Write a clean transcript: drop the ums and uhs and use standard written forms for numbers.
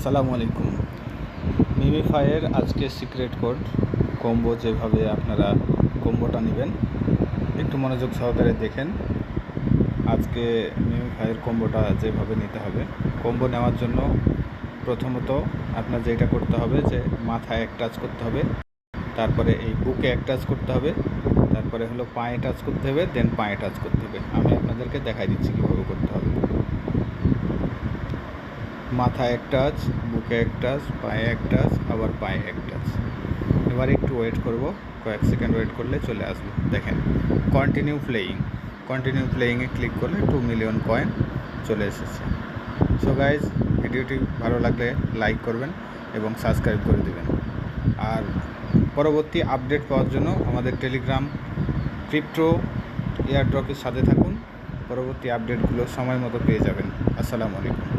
আসসালামু আলাইকুম। মিমিফাইয়ের আজকে সিক্রেট কোড কম্বো, যেভাবে আপনারা কম্বোটা নেবেন একটু মনোযোগ সহকারে দেখেন। আজকে মিমিফাইয়ের কম্বোটা যেভাবে নিতে হবে, কম্বো নেওয়ার জন্য প্রথমত আপনার যেটা করতে হবে যে মাথায় এক টাচ করতে হবে, তারপরে এই বুকে এক টাচ করতে হবে, তারপরে হলো পায়ে টাচ করতে হবে, দেন পায়ে টাচ করতে হবে। আমি আপনাদেরকে দেখাই দিচ্ছি কীভাবে করতে হবে। মাথায় এক টাচ, বুকে এক টাচ, পায়ে এক টাচ, আবার পায়ে এক টাচ। এবার একটু ওয়েট করব, কয়েক সেকেন্ড ওয়েট করলে চলে আসবে। দেখেন, কন্টিনিউ প্লেয়িংয়ে ক্লিক করলে 2 মিলিয়ন কয়েন চলে এসেছে। সো গাইজ, ভিডিওটি ভালো লাগলে লাইক করবেন এবং সাবস্ক্রাইব করে দেবেন। আর পরবর্তী আপডেট পাওয়ার জন্য আমাদের টেলিগ্রাম ক্রিপ্টো এয়ারড্রপের সাথে থাকুন। পরবর্তী আপডেটগুলো সময় মতো পেয়ে যাবেন। আসসালামু আলাইকুম।